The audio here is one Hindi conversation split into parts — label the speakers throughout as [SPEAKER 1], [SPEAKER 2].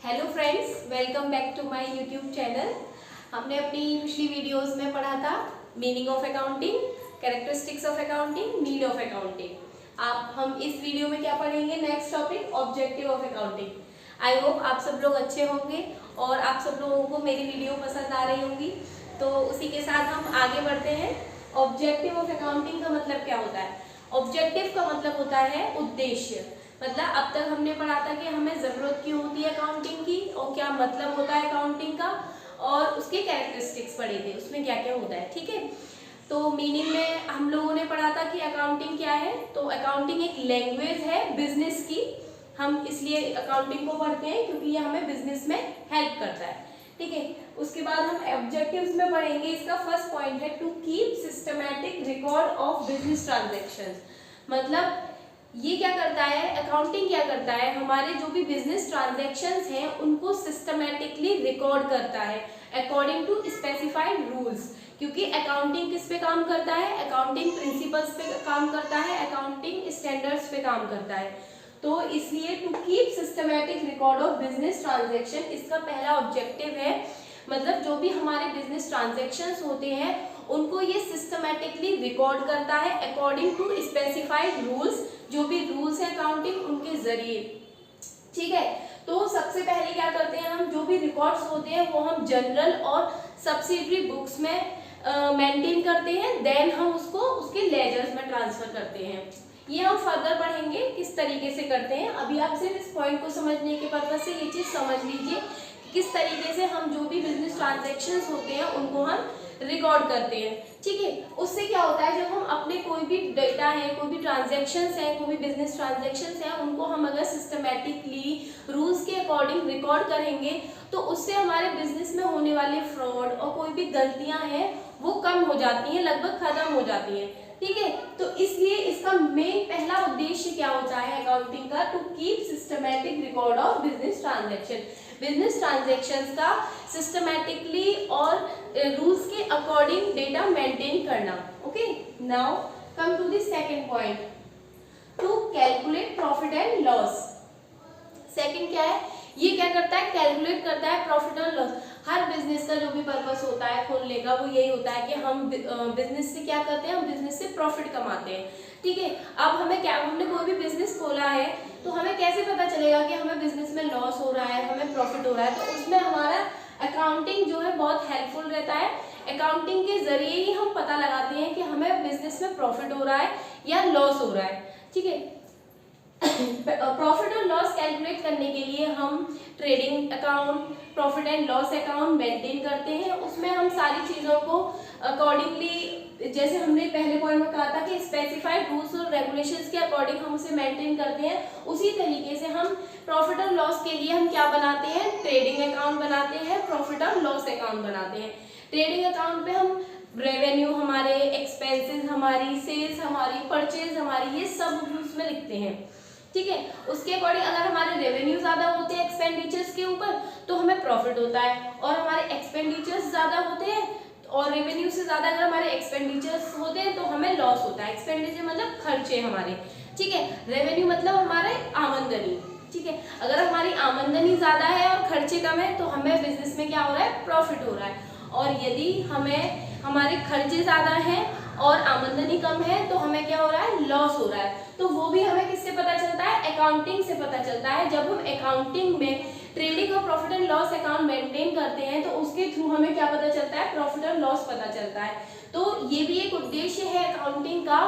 [SPEAKER 1] Hello friends, welcome back to my YouTube channel. हमने अपनी पिछली वीडियोस में पढ़ा था meaning of accounting, characteristics of accounting, need of accounting. आप हम इस वीडियो में क्या पढ़ेंगे? Next topic objective of accounting. I hope आप सब लोग अच्छे होंगे और आप सब लोगों को मेरी वीडियो पसंद आ रही होंगी। तो उसी के साथ हम आगे बढ़ते हैं। ऑब्जेक्टिव ऑफ अकाउंटिंग का मतलब क्या होता है? ऑब्जेक्टिव का मतलब होता है उद्देश्य। मतलब अब तक हमने पढ़ा था कि हमें जरूरत क्यों होती है अकाउंटिंग की और क्या मतलब होता है अकाउंटिंग का, और उसके कैरेक्टरिस्टिक्स पढ़े थे, उसमें क्या क्या होता है। ठीक है, तो मीनिंग में हम लोगों ने पढ़ा था कि अकाउंटिंग क्या है। तो अकाउंटिंग एक लैंग्वेज है बिजनेस की। हम इसलिए अकाउंटिंग को पढ़ते हैं क्योंकि ये हमें बिजनेस में हेल्प करता है। ठीक है, उसके बाद हम ऑब्जेक्टिव्स में पढ़ेंगे। इसका फर्स्ट पॉइंट है to keep systematic record of business transactions. मतलब ये क्या करता है, अकाउंटिंग क्या करता है, हमारे जो भी बिजनेस ट्रांजैक्शंस हैं उनको सिस्टमैटिकली रिकॉर्ड करता है अकॉर्डिंग टू स्पेसिफाइड रूल्स। क्योंकि अकाउंटिंग किस पे काम करता है? अकाउंटिंग प्रिंसिपल्स पे काम करता है, अकाउंटिंग स्टैंडर्ड्स पे काम करता है। तो इसलिए to keep systematic record of business transaction इसका पहला ऑब्जेक्टिव है। मतलब जो भी हमारे बिजनेस ट्रांजैक्शंस होते हैं उनको ये सिस्टमैटिकली रिकॉर्ड करता है अकॉर्डिंग टू स्पेसिफाइड रूल्स, जो भी रूल्स है अकाउंटिंग उनके जरिए। ठीक है, तो सबसे पहले क्या करते हैं हम, जो भी रिकॉर्ड्स होते हैं वो हम जनरल और सब्सिडरी बुक्स में मेंटेन करते हैं। देन हम उसको उसके लेजर्स में ट्रांसफर करते हैं। ये हम फर्दर पढ़ेंगे किस तरीके से करते हैं। अभी आप सिर्फ इस पॉइंट को समझने के पर्पज से ये चीज समझ लीजिए किस तरीके से हम जो भी बिजनेस ट्रांजैक्शंस होते हैं उनको हम रिकॉर्ड करते हैं। ठीक है, उससे क्या होता है, जब हम अपने कोई भी डेटा है, कोई भी ट्रांजैक्शंस है, कोई भी बिजनेस ट्रांजैक्शंस है, उनको हम अगर सिस्टमैटिकली रूल्स के अकॉर्डिंग रिकॉर्ड करेंगे तो उससे हमारे बिजनेस में होने वाले फ्रॉड और कोई भी गलतियां हैं वो कम हो जाती हैं, लगभग खत्म हो जाती हैं। ठीक है, तो इसलिए इसका मेन पहला उद्देश्य क्या होता है अकाउंटिंग का? To keep systematic record of business transaction. Business transactions का सिस्टमैटिकली और रूल्स के अकॉर्डिंग डेटा मेंटेन करना। Okay, now come to the second point, to calculate profit and loss. Second क्या है, ये क्या करता है? कैलकुलेट करता है प्रॉफिट और लॉस। हर बिजनेस का जो भी पर्पस होता है खोलने का वो यही होता है कि हम बिजनेस से क्या करते हैं, हम बिजनेस से प्रॉफिट कमाते हैं। ठीक है, अब हमें क्या, हमने कोई भी बिजनेस खोला है तो हमें कैसे पता चलेगा कि हमें बिजनेस में लॉस हो रहा है, हमें प्रॉफिट हो रहा है? तो उसमें हमारा अकाउंटिंग जो है बहुत हेल्पफुल रहता है। अकाउंटिंग के जरिए ही हम पता लगाते हैं कि हमें बिजनेस में प्रॉफिट हो रहा है या लॉस हो रहा है। ठीक है, प्रॉफिट और लॉस कैलकुलेट करने के लिए हम trading account, profit and loss account maintain करते हैं। उसमें हम सारी चीज़ों को अकॉर्डिंगली, जैसे हमने पहले पॉइंट में कहा था कि स्पेसिफाइड रूल्स और रेगुलेशंस के अकॉर्डिंग हम उसे मेंटेन करते हैं, उसी तरीके से हम प्रॉफिट और लॉस के लिए हम क्या बनाते हैं? ट्रेडिंग अकाउंट बनाते हैं, प्रॉफिट और लॉस अकाउंट बनाते हैं। ट्रेडिंग अकाउंट पे हम रेवेन्यू हमारे, एक्सपेंसेस हमारी, सेल्स हमारी, परचेज हमारी, ये सब उसमें लिखते हैं। ठीक है, उसके अकॉर्डिंग अगर हमारे रेवेन्यू ज्यादा होते हैं एक्सपेंडिचर्स के ऊपर तो हमें प्रॉफिट होता है, और हमारे एक्सपेंडिचर्स ज्यादा होते हैं और रेवेन्यू से ज्यादा अगर हमारे एक्सपेंडिचर्स होते हैं तो हमें लॉस होता है। एक्सपेंडिचर मतलब खर्चे हमारे, ठीक है, रेवेन्यू मतलब हमारे आमदनी। ठीक है, अगर हमारी आमदनी ज्यादा है और खर्चे कम है तो हमें बिजनेस में क्या हो रहा है? प्रॉफिट हो रहा है। और यदि हमें हमारे खर्चे ज्यादा हैं और आमदनी कम है तो हमें क्या हो रहा है? लॉस हो रहा है। तो वो भी हमें किससे पता चलता है? अकाउंटिंग से पता चलता है। जब हम अकाउंटिंग में ट्रेडिंग और profit and loss account maintain करते हैं तो उसके थ्रू हमें क्या पता चलता है? प्रॉफिट और लॉस पता चलता है। तो ये भी एक उद्देश्य है अकाउंटिंग का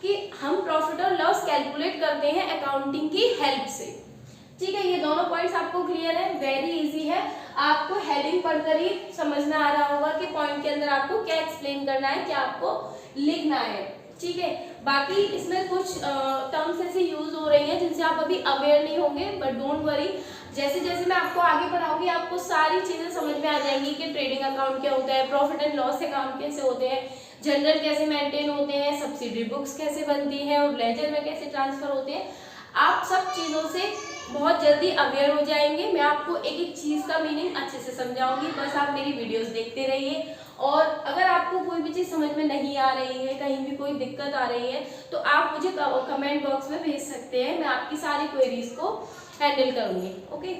[SPEAKER 1] कि हम प्रॉफिट और लॉस कैलकुलेट करते हैं अकाउंटिंग की हेल्प से। ठीक है, ये दोनों पॉइंट्स आपको क्लियर है? वेरी इजी है, आपको हेडिंग पढ़कर ही समझना आ रहा होगा कि पॉइंट के अंदर आपको क्या एक्सप्लेन करना है, क्या आपको लिखना है। ठीक है, बाकी इसमें कुछ टर्म्स ऐसे यूज हो रही हैं जिनसे आप अभी अवेयर नहीं होंगे, बट डोंट वरी, जैसे जैसे मैं आपको आगे पढ़ाऊंगी आपको सारी चीजें समझ में आ जाएंगी कि ट्रेडिंग अकाउंट क्या होता है, प्रॉफिट एंड लॉस अकाउंट कैसे होते हैं, जनरल कैसे मेंटेन होते हैं, सब्सिडरी बुक्स कैसे बनती हैं और लेजर में कैसे ट्रांसफर होते हैं। आप सब चीजों से बहुत जल्दी अवेयर हो जाएंगे। मैं आपको एक एक चीज का मीनिंग अच्छे से समझाऊंगी, बस आप मेरी वीडियोस देखते रहिए। और अगर आपको कोई भी चीज समझ में नहीं आ रही है, कहीं भी कोई दिक्कत आ रही है तो आप मुझे कमेंट बॉक्स में भेज सकते हैं, मैं आपकी सारी क्वेरीज को हैंडल करूंगी। Okay,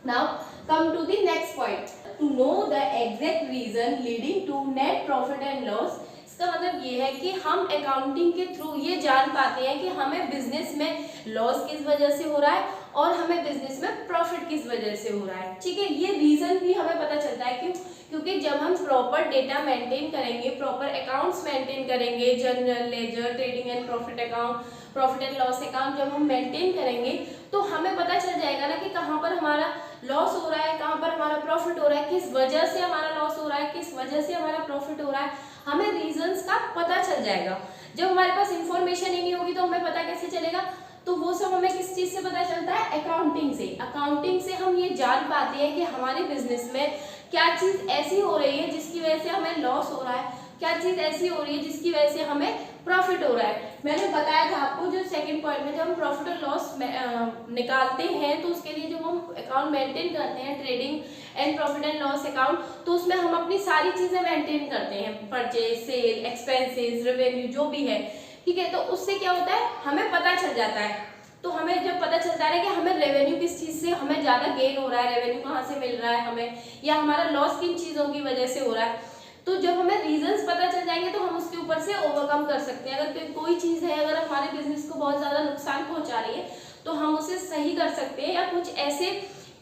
[SPEAKER 1] Now come to the next point. To know the exact reason leading to net profit and loss. इसका मतलब ये है कि हम अकाउंटिंग के थ्रू ये जान पाते हैं कि हमें बिजनेस में लॉस किस वजह से हो रहा है और हमें बिजनेस में प्रॉफिट किस वजह से हो रहा है। ठीक है, ये रीजन भी हमें पता चलता है। क्यों? क्योंकि जब हम प्रॉपर डेटा मेंटेन करेंगे, प्रॉपर अकाउंट्स मेंटेन करेंगे, general ledger, trading and profit account, profit and loss account जब हम मेंटेन करेंगे तो हमें पता चल जाएगा ना कि कहाँ पर हमारा लॉस हो रहा है, कहाँ पर हमारा प्रॉफिट हो रहा है, किस वजह से हमारा लॉस हो रहा है, किस वजह से हमारा प्रॉफिट हो रहा है, हमें रीजंस का पता चल जाएगा। जब हमारे पास इंफॉर्मेशन ही नहीं होगी तो हमें पता कैसे चलेगा? तो वो सब हमें किस चीज से पता चलता है? अकाउंटिंग से। अकाउंटिंग से हम ये जान पाते हैं कि हमारे बिजनेस में क्या चीज ऐसी हो रही है जिसकी वजह से हमें लॉस हो रहा है, क्या चीज ऐसी हो रही है जिसकी वजह से हमें प्रॉफिट हो रहा है। मैंने बताया था आपको जो सेकंड पॉइंट में, जब हम प्रॉफिट और लॉस निकालते हैं तो उसके लिए जब हम अकाउंट मेंटेन करते हैं, trading and profit and loss account, तो उसमें हम अपनी सारी चीजें मेंटेन करते हैं, परचेज, सेल, एक्सपेंसेस, रेवेन्यू जो भी है। ठीक है, तो उससे क्या होता है? हमें पता चल जाता है। तो हमें जब पता चलता है कि हमें रेवेन्यू किस चीज से हमें ज्यादा गेन हो रहा है, रेवेन्यू कहाँ से मिल रहा है हमें, या हमारा लॉस किन चीजों की वजह से हो रहा है, तो जब हमें रीजंस पता चल जाएंगे तो हम उसके ऊपर से ओवरकम कर सकते हैं। अगर कोई चीज है, अगर हमारे बिजनेस को बहुत ज्यादा नुकसान पहुंचा रही है तो हम उसे सही कर सकते हैं, या कुछ ऐसे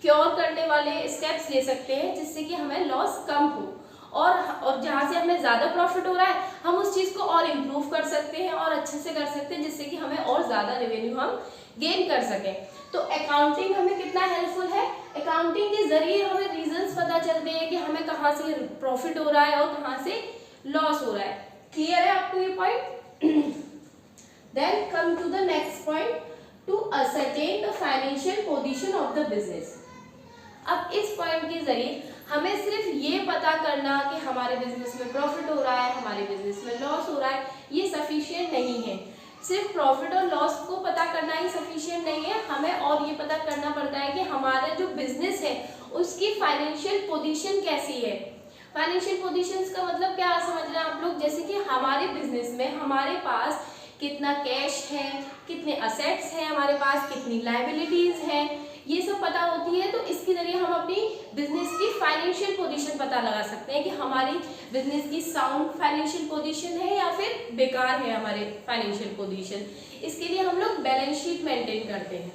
[SPEAKER 1] क्योर करने वाले स्टेप्स ले सकते हैं जिससे कि हमें लॉस कम हो, और जहाँ से हमें ज्यादा प्रॉफिट हो रहा है हम उस चीज को और इम्प्रूव कर सकते हैं और अच्छे से कर सकते हैं, जिससे कि हमें और ज्यादा रेवेन्यू हम गेन कर सकें। तो अकाउंटिंग हमें कितना हेल्पफुल है? अकाउंटिंग के जरिए हमें रीजंस पता चलते हैं कि हमें कहाँ से प्रॉफिट हो रहा है और कहाँ से लॉस हो रहा है। क्लियर है आपको ये point? Then come to the next point, to ascertain the financial position of the business. अब इस पॉइंट के जरिए हमें सिर्फ ये पता करना कि हमारे बिजनेस में प्रॉफिट हो रहा है, हमारे बिजनेस में लॉस हो रहा है, ये सफिशिएंट नहीं है। सिर्फ प्रॉफिट और लॉस को पता करना ही सफिशिएंट नहीं है, हमें और ये पता करना पड़ता है कि हमारा जो बिजनेस है उसकी फाइनेंशियल पोजीशन कैसी है। फाइनेंशियल पोजीशन का मतलब क्या समझ रहे हैं आप लोग? जैसे कि हमारे बिजनेस में हमारे पास कितना कैश है, कितने असेट्स हैं हमारे पास, कितनी लायबिलिटीज हैं, ये सब पता होती है। तो इसके जरिए हम अपनी बिजनेस की फाइनेंशियल पोजीशन पता लगा सकते हैं कि हमारी बिजनेस की साउंड फाइनेंशियल पोजीशन है या फिर बेकार है हमारे फाइनेंशियल पोजीशन। इसके लिए हम लोग बैलेंस शीट मेंटेन करते हैं।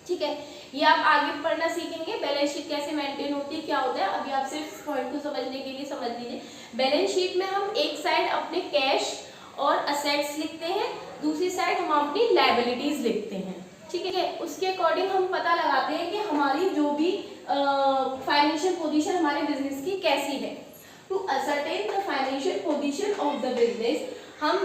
[SPEAKER 1] ठीक है, ये आप आगे पढ़ना सीखेंगे, बैलेंस शीट कैसे मेंटेन होती है, क्या होता है। अभी आप सिर्फ पॉइंट को समझने के लिए समझ लीजिए। बैलेंस शीट में हम एक साइड अपने कैश और असेट्स लिखते हैं, दूसरी साइड हम अपनी लायबिलिटीज लिखते हैं। ठीक है, उसके अकॉर्डिंग हम पता लगाते हैं कि हमारी जो भी फाइनेंशियल पोजीशन हमारे बिजनेस की कैसी है। To ascertain the financial position of the business, हम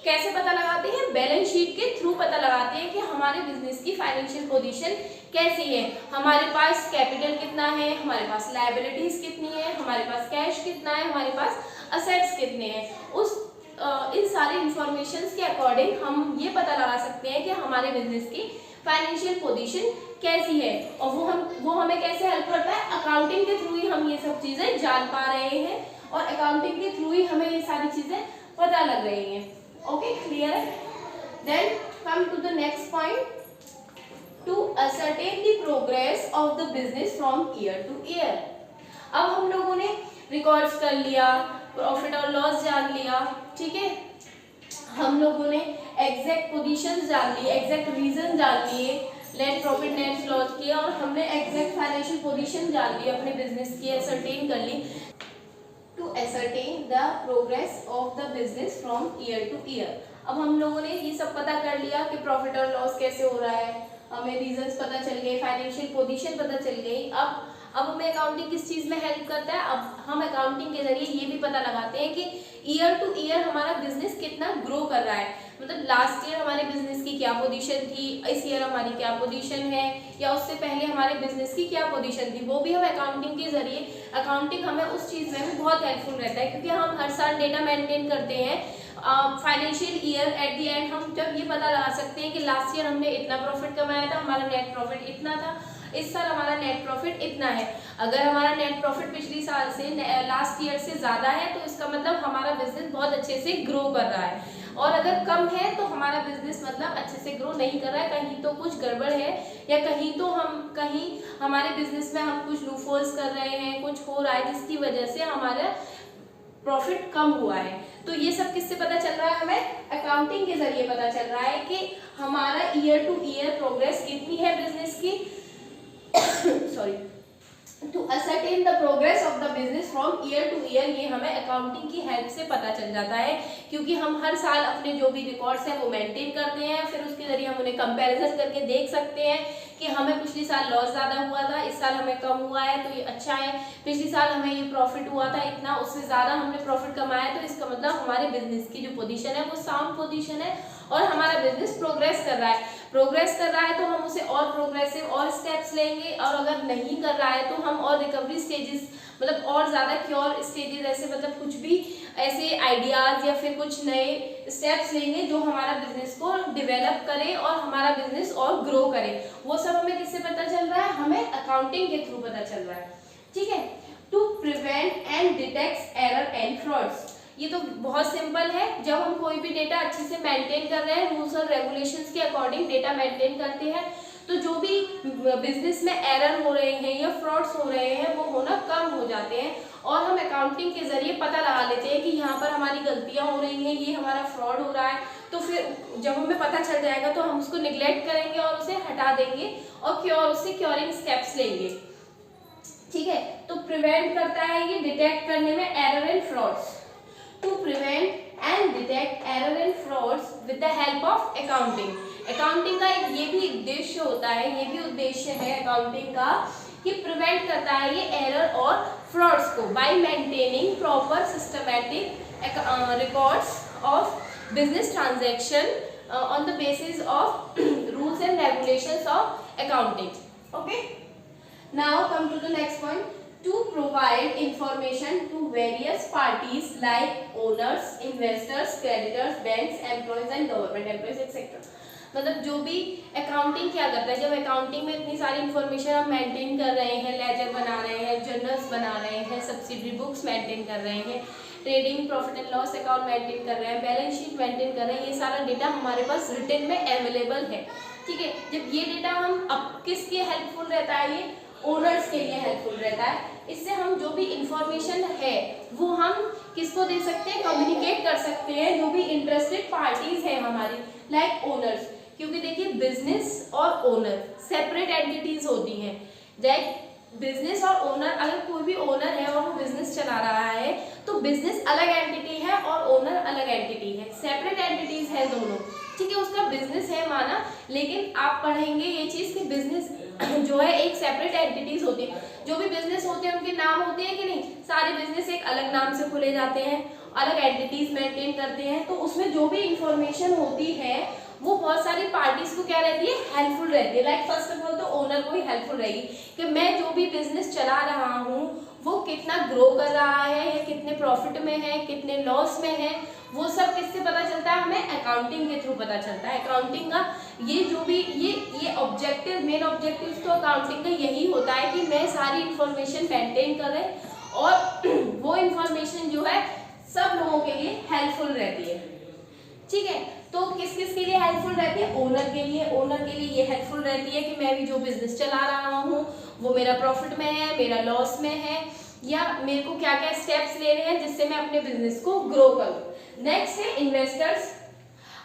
[SPEAKER 1] कैसे पता लगाते हैं? बैलेंस शीट के थ्रू पता लगाते हैं कि हमारे बिजनेस की फाइनेंशियल पोजीशन कैसी है, हमारे पास कैपिटल कितना है, हमारे पास लायबिलिटीज कितनी है, हमारे पास कैश कितना है, हमारे पास असेट्स कितने हैं। इन सारे इंफॉर्मेशंस के अकॉर्डिंग हम ये पता लगा सकते हैं कि हमारे बिजनेस की फाइनेंशियल पोजीशन कैसी है। और वो हमें कैसे हेल्प करता है? अकाउंटिंग के थ्रू ही हम ये सब चीजें जान पा रहे हैं और अकाउंटिंग के थ्रू ही हमें ये सारी चीजें पता लग रही हैं। ओके, क्लियर है? Then come to the next point, to ascertain the progress of the business from year to year. अब हम लोगों ने रिकॉर्ड्स कर लिया, प्रॉफिट और लॉस जान लिया, ठीक है, हम लोगों ने एग्जैक्ट पोजीशंस जान ली, एग्जैक्ट रीजन जान लिए, नेट प्रॉफिट नेट लॉस किया, और हमने एग्जैक्ट फाइनेंशियल पोजीशन जान ली अपने बिजनेस की, असरटेन कर ली। To ascertain the progress of the business from year to year. अब हम लोगों ने ये सब पता कर लिया कि प्रॉफिट और लॉस कैसे हो रहा है, हमें रीजंस पता चल गए, फाइनेंशियल पोजीशन पता चल गई। अब हमें अकाउंटिंग किस चीज में हेल्प करता है? अब हम अकाउंटिंग के जरिए ये भी पता लगाते हैं कि ईयर टू ईयर हमारा बिजनेस कितना ग्रो कर रहा है। मतलब लास्ट ईयर हमारे बिजनेस की क्या पोजीशन थी, इस ईयर हमारी क्या पोजीशन है, या उससे पहले हमारे बिजनेस की क्या पोजीशन थी, वो भी हम अकाउंटिंग के जरिए, अकाउंटिंग हमें उस चीज में भी बहुत हेल्पफुल रहता है, क्योंकि हम हर साल डेटा मेंटेन करते हैं। Financial year at the end हम जब ये पता लगा सकते हैं कि लास्ट ईयर हमने इतना प्रॉफिट कमाया था, हमारा नेट प्रॉफिट इतना था, इस साल हमारा नेट प्रॉफिट इतना है। अगर हमारा नेट प्रॉफिट पिछली साल से लास्ट ईयर से ज़्यादा है तो इसका मतलब हमारा बिजनेस बहुत अच्छे से ग्रो कर रहा है, और अगर कम है तो हमारा बिजनेस मतलब अच्छे से ग्रो नहीं कर रहा है, कहीं तो कुछ गड़बड़ है, या कहीं हमारे बिजनेस में हम कुछ लूफहोल्स कर रहे हैं, कुछ हो रहा है जिसकी वजह से हमारा प्रॉफिट कम हुआ है। तो ये सब किससे पता चल रहा है? हमें अकाउंटिंग के जरिए पता चल रहा है कि हमारा ईयर टू ईयर प्रोग्रेस कितनी है बिजनेस की। Sorry, to ascertain the progress of the business from year to year, ये हमें अकाउंटिंग की हेल्प से पता चल जाता है, क्योंकि हम हर साल अपने जो भी रिकॉर्ड्स हैं वो मेंटेन करते हैं, फिर उसके जरिए हम उन्हें कंपैरिजन करके देख सकते हैं कि हमें पिछली साल लॉस ज़्यादा हुआ था, इस साल हमें कम हुआ है तो ये अच्छा है, पिछली साल हमें ये प्रॉफिट हुआ था इतना, उससे ज़्यादा हमने प्रॉफिट कमाया, तो इसका मतलब हमारे बिजनेस की जो पोजीशन है वो साउंड पोजीशन है और हमारा बिजनेस प्रोग्रेस कर रहा है। प्रोग्रेस कर रहा है तो हम उसे और प्रोग्रेसिव और स्टेप्स लेंगे, और अगर नहीं कर रहा है तो हम और रिकवरी स्टेजेस मतलब और ज़्यादा क्योर स्टेजेस, ऐसे मतलब कुछ भी ऐसे आइडियाज़ या फिर कुछ नए स्टेप्स लेंगे जो हमारा बिजनेस को डेवलप करे और हमारा बिजनेस और ग्रो करे। वो सब हमें किससे पता चल रहा है? हमें अकाउंटिंग के थ्रू पता चल रहा है। ठीक है, to prevent and detect error and frauds, ये तो बहुत सिंपल है। जब हम कोई भी डेटा अच्छे से मेंटेन कर रहे हैं, रूल्स और रेगुलेशंस के अकॉर्डिंग डेटा मेंटेन करते हैं, तो जो भी बिजनेस में एरर हो रहे हैं या फ्रॉड्स हो रहे हैं वो होना कम हो जाते हैं, और हम अकाउंटिंग के जरिए पता लगा लेते हैं कि यहाँ पर हमारी गलतियाँ हो रही हैं, ये हमारा फ्रॉड हो रहा है। तो फिर जब हमें पता चल जाएगा तो हम उसको निगलेक्ट करेंगे और उसे हटा देंगे और उससे क्योरिंग स्टेप्स लेंगे। ठीक है, तो प्रिवेंट करता है ये डिटेक्ट करने में error and frauds. To prevent and detect error and frauds with the help of accounting. Accounting का एक ये भी उद्देश्य होता है, ये भी उद्देश्य है अकाउंटिंग का कि प्रिवेंट करता है ये एरर और फ्रॉड्स को by maintaining proper systematic records of business transaction on the basis of rules and regulations of accounting. Okay, now come to the next point, to provide information to various parties like owners, investors, creditors, banks, employees and government employees etc. मतलब जो भी अकाउंटिंग क्या करता है, जब अकाउंटिंग में इतनी सारी इंफॉर्मेशन हम मेंटेन कर रहे हैं, लेजर बना रहे हैं, जर्नल्स बना रहे हैं, सब्सिडरी बुक्स मेंटेन कर रहे हैं, trading profit and loss account maintain कर रहे हैं, बैलेंस शीट मेंटेन कर रहे हैं, ये सारा डेटा हमारे पास रिटन में अवेलेबल है। ठीक है, जब ये डेटा हम अब किसके हेल्पफुल रहता है? ये ओनर्स के लिए हेल्पफुल रहता है। इससे हम जो भी इंफॉर्मेशन है वो हम किसको दे सकते हैं? कम्युनिकेट कर सकते हैं जो भी इंटरेस्टेड पार्टीज हैं हमारी, लाइक ओनर्स, क्योंकि देखिए बिजनेस और ओनर सेपरेट एंटिटीज होती हैं। लाइक बिजनेस और ओनर, अगर कोई भी ओनर है और वो बिजनेस चला रहा है तो बिजनेस अलग एंटिटी है और ओनर अलग एंटिटी है, सेपरेट एंटिटीज है दोनों। ठीक है, उसका बिजनेस है माना, लेकिन आप पढ़ेंगे ये चीज कि बिजनेस जो है एक सेपरेट एंटिटीज होती है। जो भी बिजनेस होते हैं उनके नाम होते हैं कि नहीं? सारे बिजनेस एक अलग नाम से खुले जाते हैं, अलग एंटिटीज मेंटेन करते हैं, तो उसमें जो भी इंफॉर्मेशन होती है वो बहुत सारी पार्टीज को क्या रहती है? हेल्पफुल रहती है। लाइक फर्स्ट ऑफ ऑल तो ओनर को ही हेल्पफुल रहेगी कि मैं जो भी बिजनेस चला रहा हूँ वो कितना ग्रो कर रहा है या कितने प्रॉफिट में है, कितने लॉस में है, वो सब किससे पता चलता है? हमें अकाउंटिंग के थ्रू पता चलता है। अकाउंटिंग का ये जो भी ये ऑब्जेक्टिव, मेन ऑब्जेक्टिव तो अकाउंटिंग का यही होता है कि मैं सारी इंफॉर्मेशन मेंटेन कर रहे और वो इंफॉर्मेशन जो है सब लोगों के लिए हेल्पफुल रहती है। ठीक है, तो किस किस के लिए हेल्पफुल रहती है? ओनर के लिए। ओनर के लिए ये हेल्पफुल रहती है कि मैं भी जो बिजनेस चला रहा हूँ वो मेरा प्रॉफिट में है, मेरा लॉस में है, या मेरे को क्या क्या स्टेप्स लेने हैं जिससे मैं अपने बिजनेस को ग्रो करूँ। नेक्स्ट है इन्वेस्टर्स।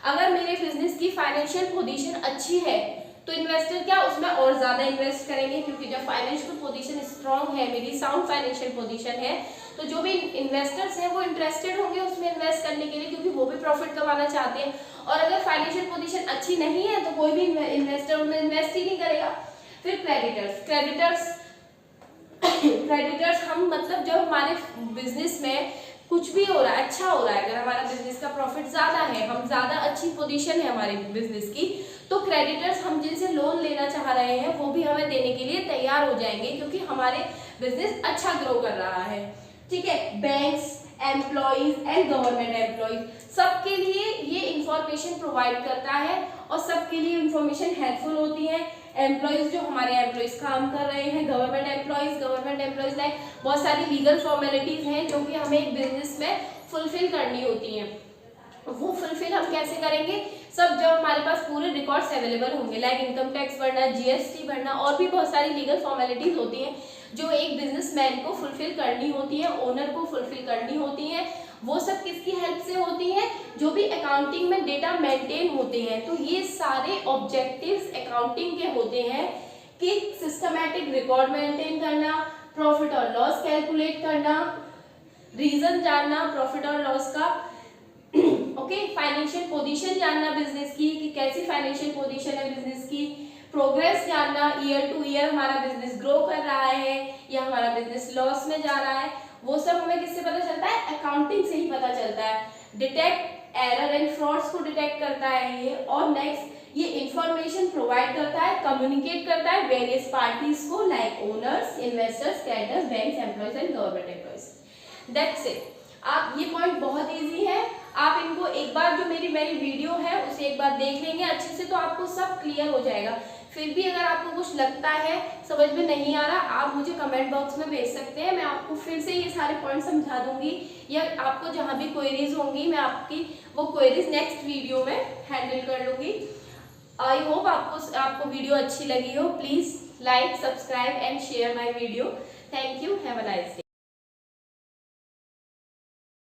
[SPEAKER 1] अगर मेरे बिजनेस की फाइनेंशियल पोजीशन अच्छी है तो इन्वेस्टर क्या उसमें और ज्यादा इन्वेस्ट करेंगे, क्योंकि जब फाइनेंशियल पोजीशन स्ट्रांग है, मेरी साउंड फाइनेंशियल पोजीशन है, तो जो भी इन्वेस्टर्स हैं वो इंटरेस्टेड होंगे उसमें इन्वेस्ट करने के लिए, क्योंकि वो भी प्रॉफिट कमाना चाहते हैं। और अगर फाइनेंशियल पोजीशन अच्छी नहीं है तो कोई भी इन्वेस्टर उनमें इन्वेस्ट ही नहीं करेगा। फिर क्रेडिटर्स हम मतलब जब हमारे बिजनेस में कुछ भी हो रहा है, अच्छा हो रहा है, अगर हमारा बिजनेस का प्रॉफिट ज्यादा है, हम ज्यादा अच्छी पोजीशन है हमारे बिजनेस की, तो क्रेडिटर्स हम जिनसे लोन लेना चाह रहे हैं वो भी हमें देने के लिए तैयार हो जाएंगे, क्योंकि हमारे बिजनेस अच्छा ग्रो कर रहा है। ठीक है, banks, employees and government employees, सबके लिए ये इंफॉर्मेशन प्रोवाइड करता है और सबके लिए इंफॉर्मेशन हेल्पफुल होती है। एम्प्लॉइज जो हमारे एम्प्लॉइज काम कर रहे हैं, गवर्नमेंट एम्प्लॉइज लाइक बहुत सारी लीगल फॉर्मेलिटीज हैं जो कि हमें एक बिजनेस में फुलफिल करनी होती हैं। वो फुलफिल हम कैसे करेंगे, सब जब हमारे पास पूरे रिकॉर्ड्स अवेलेबल होंगे, लाइक इनकम टैक्स भरना, जीएसटी भरना और भी बहुत सारी लीगल फॉर्मेलिटीज होती हैं जो एक बिजनेसमैन को फुलफिल करनी होती है, ओनर को फुलफिल करनी होती है। वो सब किसकी हेल्प से होती है, जो भी अकाउंटिंग में डेटा मेंटेन होते हैं। तो ये सारे ऑब्जेक्टिव्स अकाउंटिंग के होते हैं कि सिस्टमैटिक रिकॉर्ड मेंटेन करना, प्रॉफिट और लॉस कैलकुलेट करना, रीजन जानना प्रॉफिट और लॉस का, ओके, फाइनेंशियल पोजीशन जानना बिजनेस की कि कैसी फाइनेंशियल पोजीशन है बिजनेस की, प्रोग्रेस जानना, ईयर टू ईयर हमारा बिजनेस ग्रो कर रहा है या हमारा बिजनेस लॉस में जा रहा है, वो सब हमें किससे पता चलता है, अकाउंटिंग से ही पता चलता है। डिटेक्ट एरर एंड फ्रॉड्स को डिटेक्ट करता है ये, और नेक्स्ट ये इंफॉर्मेशन प्रोवाइड करता है, कम्युनिकेट करता है वेरियस पार्टीज को, like owners, investors, creditors, banks, employees and government employees. That's it. आप ये पॉइंट बहुत इजी है, आप इनको एक बार जो मेरी वीडियो है उसे एक बार देख लेंगे अच्छे से तो आपको सब क्लियर हो जाएगा। फिर भी अगर आपको कुछ लगता है समझ में नहीं आ रहा, आप मुझे कमेंट बॉक्स में भेज सकते हैं, मैं आपको फिर से ये सारे पॉइंट समझा दूंगी, या आपको जहाँ भी क्वेरीज होंगी मैं आपकी वो क्वेरीज नेक्स्ट वीडियो में हैंडल कर लूँगी। आई होप आपको वीडियो अच्छी लगी हो। Please like, subscribe and share my video. Thank you, have a nice day.